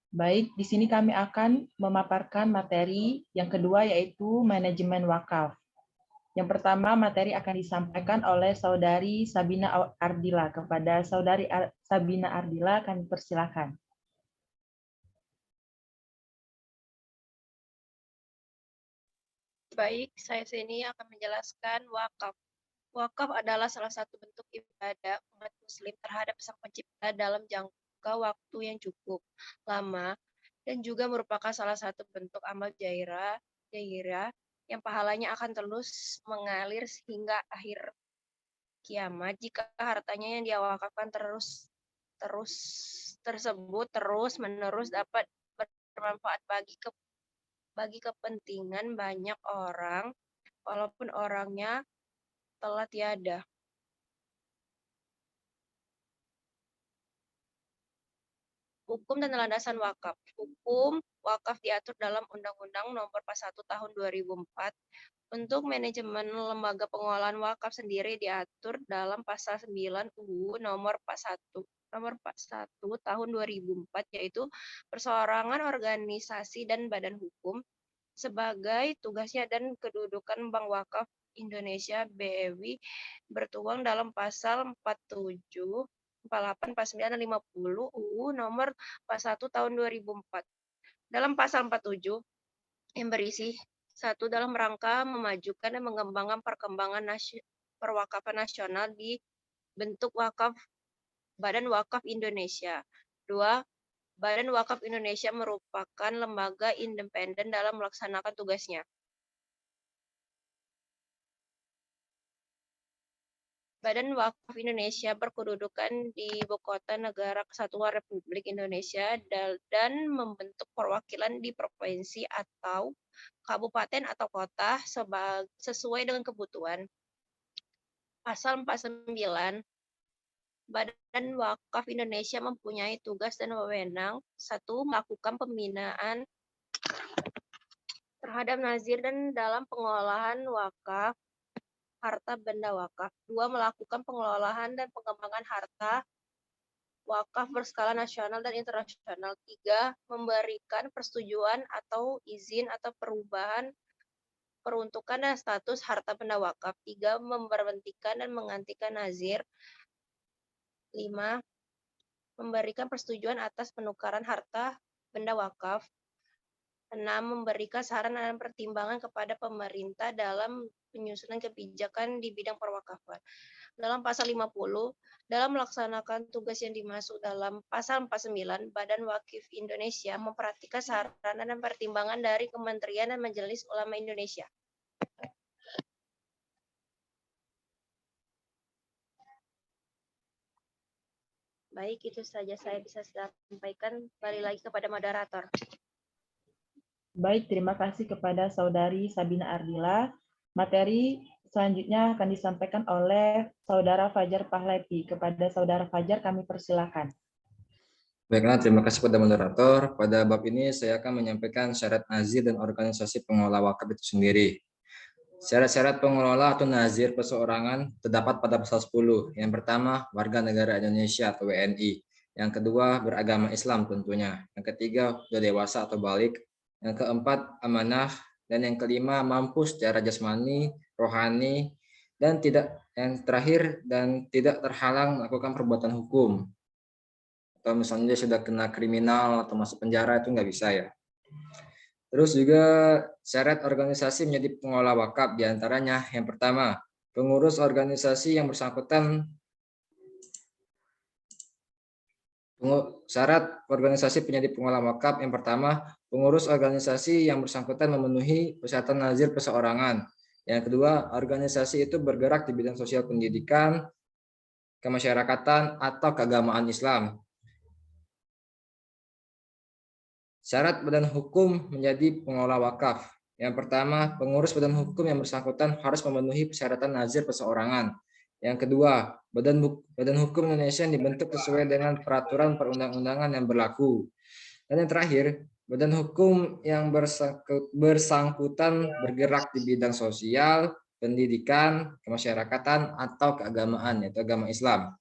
Baik, di sini kami akan memaparkan materi yang kedua yaitu manajemen wakaf. Yang pertama materi akan disampaikan oleh Saudari Sabina Ardila. Kepada Saudari Sabina Ardila kami persilakan. Baik, saya sini akan menjelaskan wakaf. Wakaf adalah salah satu bentuk ibadah umat muslim terhadap Sang Pencipta dalam jangka waktu yang cukup lama dan juga merupakan salah satu bentuk amal jairah yang pahalanya akan terus mengalir sehingga akhir kiamat jika hartanya yang diwakafkan terus tersebut terus menerus dapat bermanfaat bagi kepentingan banyak orang walaupun orangnya telah tiada. Hukum dan landasan wakaf. Hukum wakaf diatur dalam Undang-Undang Nomor 41 Tahun 2004. Untuk manajemen lembaga pengolahan wakaf sendiri diatur dalam Pasal 9 UU Nomor 41 Tahun 2004, yaitu perseorangan organisasi dan badan hukum sebagai tugasnya dan kedudukan Bank Wakaf Indonesia BEWI bertuang dalam Pasal 47, 48, 49, dan 50 UU Nomor 41 Tahun 2004. Dalam Pasal 47 yang berisi satu dalam rangka memajukan dan mengembangkan perwakafan nasional di bentuk Badan Wakaf Indonesia. 2. Badan Wakaf Indonesia merupakan lembaga independen dalam melaksanakan tugasnya. Badan Wakaf Indonesia berkedudukan di Ibu Kota Negara Kesatuan Republik Indonesia dan membentuk perwakilan di provinsi atau kabupaten atau kota sesuai dengan kebutuhan. Pasal 49, Badan Wakaf Indonesia mempunyai tugas dan wewenang: 1. Melakukan pembinaan terhadap nazir dan dalam pengolahan wakaf harta benda wakaf. 2. Melakukan pengelolaan dan pengembangan harta wakaf berskala nasional dan internasional. 3. Memberikan persetujuan atau izin atau perubahan peruntukan dan status harta benda wakaf. 3. Memberhentikan dan menggantikan nazir. 5. Memberikan persetujuan atas penukaran harta benda wakaf. 6. Memberikan saran dan pertimbangan kepada pemerintah dalam penyusunan kebijakan di bidang perwakafan. Dalam Pasal 50, dalam melaksanakan tugas yang dimaksud dalam Pasal 49, Badan Wakaf Indonesia memperhatikan saran dan pertimbangan dari Kementerian dan Majelis Ulama Indonesia. Baik, itu saja saya bisa sampaikan. Kembali lagi kepada moderator. Baik, terima kasih kepada Saudari Sabina Ardila. Materi selanjutnya akan disampaikan oleh Saudara Fajar Pahlevi. Kepada Saudara Fajar kami persilakan. Baiklah, terima kasih kepada moderator. Pada bab ini saya akan menyampaikan syarat nazir dan organisasi pengelola wakaf itu sendiri. Syarat-syarat pengelola atau nazir perseorangan terdapat pada pasal 10. Yang pertama, warga negara Indonesia atau WNI. Yang kedua, beragama Islam tentunya. Yang ketiga, sudah dewasa atau balik. Yang keempat, amanah. Dan yang kelima, mampu secara jasmani, rohani, dan tidak terhalang melakukan perbuatan hukum. Atau misalnya dia sudah kena kriminal atau masuk penjara, itu nggak bisa ya. Terus juga syarat organisasi menjadi pengelola wakaf diantaranya yang pertama, pengurus organisasi yang bersangkutan. Syarat organisasi menjadi pengelola wakaf yang pertama, pengurus organisasi yang bersangkutan memenuhi persyaratan nazir perseorangan. Yang kedua, organisasi itu bergerak di bidang sosial pendidikan, kemasyarakatan, atau keagamaan Islam. Syarat badan hukum menjadi pengelola wakaf. Yang pertama, pengurus badan hukum yang bersangkutan harus memenuhi persyaratan nazir perseorangan. Yang kedua, badan hukum Indonesia yang dibentuk sesuai dengan peraturan perundang-undangan yang berlaku. Dan yang terakhir, badan hukum yang bersangkutan bergerak di bidang sosial, pendidikan, kemasyarakatan, atau keagamaan, yaitu agama Islam.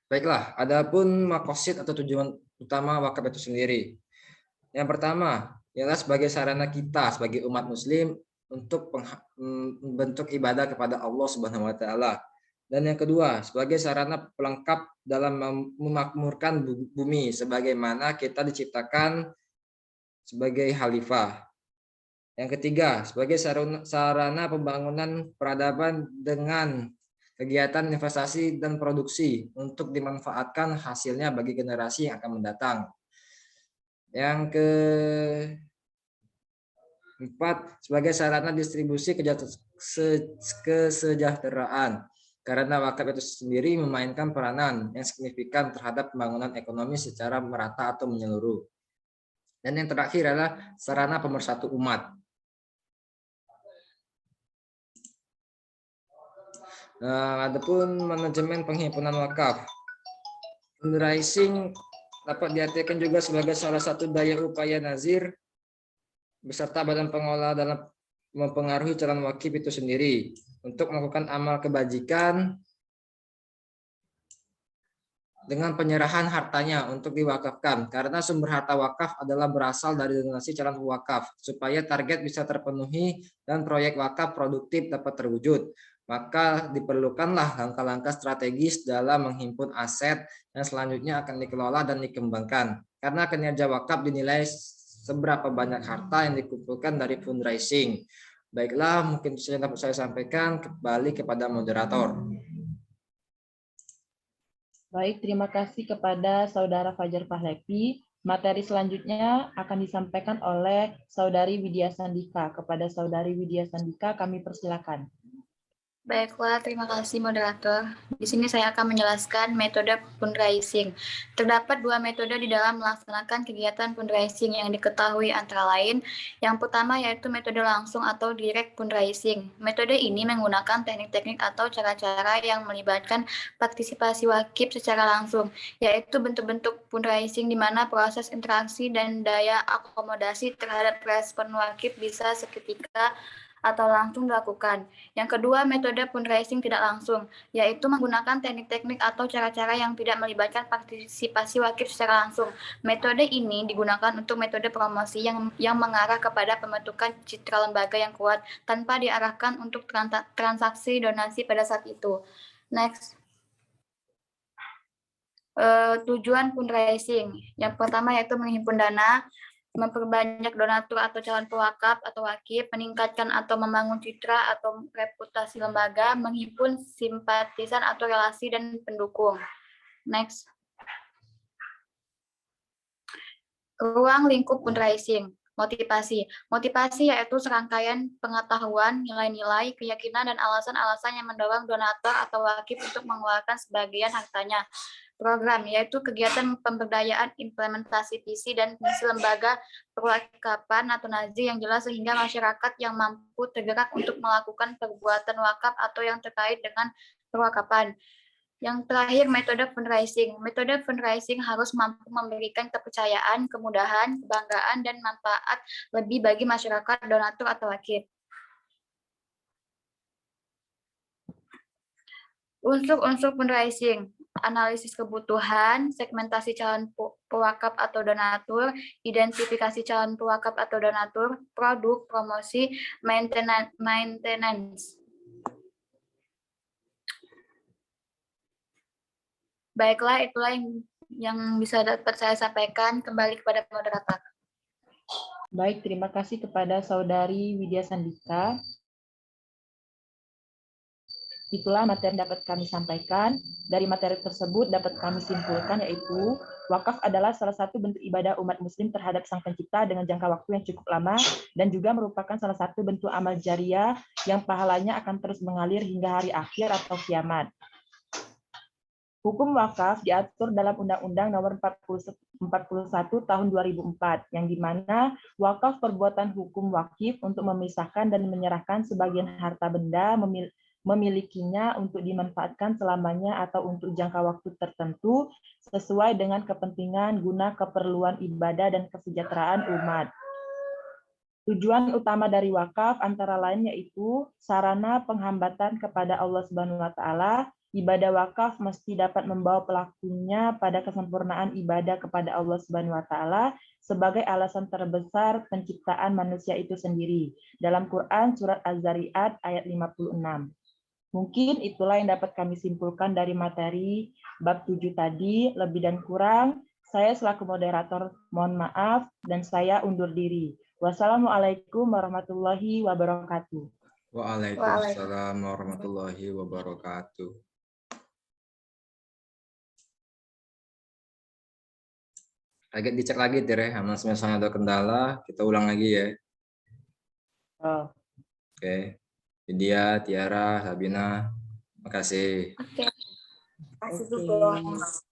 Baiklah, adapun makosid atau tujuan utama wakaf itu sendiri. Yang pertama, ialah sebagai sarana kita sebagai umat muslim untuk bentuk ibadah kepada Allah Subhanahu wa taala. Dan yang kedua, sebagai sarana pelengkap dalam memakmurkan bumi sebagaimana kita diciptakan sebagai khalifah. Yang ketiga, sebagai sarana pembangunan peradaban dengan kegiatan investasi dan produksi untuk dimanfaatkan hasilnya bagi generasi yang akan mendatang. Yang keempat, sebagai sarana distribusi kesejahteraan. Karena wakaf itu sendiri memainkan peranan yang signifikan terhadap pembangunan ekonomi secara merata atau menyeluruh. Dan yang terakhir adalah sarana pemersatu umat. Adapun manajemen penghimpunan wakaf. Fundraising dapat diartikan juga sebagai salah satu daya upaya nazir beserta badan pengelola dalam mempengaruhi calon wakif itu sendiri untuk melakukan amal kebajikan dengan penyerahan hartanya untuk diwakafkan, karena sumber harta wakaf adalah berasal dari donasi calon wakaf supaya target bisa terpenuhi dan proyek wakaf produktif dapat terwujud. Maka diperlukanlah langkah-langkah strategis dalam menghimpun aset yang selanjutnya akan dikelola dan dikembangkan, karena kinerja wakaf dinilai seberapa banyak harta yang dikumpulkan dari fundraising. Baiklah, mungkin itu saja dapat saya sampaikan. Kembali kepada moderator. Baik, terima kasih kepada Saudara Fajar Pahlevi. Materi selanjutnya akan disampaikan oleh Saudari Widya Sandika. Kepada Saudari Widya Sandika, kami persilakan. Baiklah, terima kasih moderator. Di sini saya akan menjelaskan metode fundraising. Terdapat dua metode di dalam melaksanakan kegiatan fundraising yang diketahui antara lain. Yang pertama yaitu metode langsung atau direct fundraising. Metode ini menggunakan teknik-teknik atau cara-cara yang melibatkan partisipasi wakif secara langsung, yaitu bentuk-bentuk fundraising di mana proses interaksi dan daya akomodasi terhadap respon wakif bisa seketika atau langsung dilakukan. Yang kedua, metode fundraising tidak langsung, yaitu menggunakan teknik-teknik atau cara-cara yang tidak melibatkan partisipasi wakif secara langsung. Metode ini digunakan untuk metode promosi yang mengarah kepada pembentukan citra lembaga yang kuat tanpa diarahkan untuk transaksi donasi pada saat itu. Next. Tujuan fundraising. Yang pertama yaitu menghimpun dana, memperbanyak donatur atau calon pewakaf atau wakif, meningkatkan atau membangun citra atau reputasi lembaga, menghimpun simpatisan atau relasi dan pendukung. Next. Ruang lingkup fundraising. Motivasi. Motivasi yaitu serangkaian pengetahuan, nilai-nilai, keyakinan, dan alasan-alasan yang mendorong donatur atau wakif untuk mengeluarkan sebagian hartanya. Program, yaitu kegiatan pemberdayaan implementasi visi dan misi lembaga perwakapan atau nazi yang jelas sehingga masyarakat yang mampu tergerak untuk melakukan perbuatan wakaf atau yang terkait dengan perwakapan. Yang terakhir, metode fundraising. Metode fundraising harus mampu memberikan kepercayaan, kemudahan, kebanggaan, dan manfaat lebih bagi masyarakat, donatur, atau wakif. Unsur-unsur fundraising. Analisis kebutuhan, segmentasi calon pewakaf atau donatur, identifikasi calon pewakaf atau donatur, produk, promosi, maintenance. Baiklah, itulah yang bisa dapat saya sampaikan. Kembali kepada moderator. Baik, terima kasih kepada Saudari Widya Sandika. Itulah materi yang dapat kami sampaikan. Dari materi tersebut dapat kami simpulkan yaitu wakaf adalah salah satu bentuk ibadah umat muslim terhadap Sang Pencipta dengan jangka waktu yang cukup lama dan juga merupakan salah satu bentuk amal jariah yang pahalanya akan terus mengalir hingga hari akhir atau kiamat. Hukum wakaf diatur dalam Undang-Undang Nomor 41 Tahun 2004, yang dimana wakaf perbuatan hukum wakif untuk memisahkan dan menyerahkan sebagian harta benda memilikinya untuk dimanfaatkan selamanya atau untuk jangka waktu tertentu sesuai dengan kepentingan guna keperluan ibadah dan kesejahteraan umat. Tujuan utama dari wakaf antara lain yaitu sarana penghambatan kepada Allah Subhanahu wa taala, Ibadah wakaf mesti dapat membawa pelakunya pada kesempurnaan ibadah kepada Allah Subhanahu wa taala sebagai alasan terbesar penciptaan manusia itu sendiri. Dalam Quran surat Az-Zariyat ayat 56. Mungkin itulah yang dapat kami simpulkan dari materi bab 7 tadi. Lebih dan kurang saya selaku moderator mohon maaf dan saya undur diri. Wassalamualaikum warahmatullahi wabarakatuh. Waalaikumsalam warahmatullahi wabarakatuh. Agak dicek lagi Tere, misalnya ada kendala, kita ulang lagi ya. Oh. Oke. Lydia, Tiara, Sabina, makasih. Oke. Oke.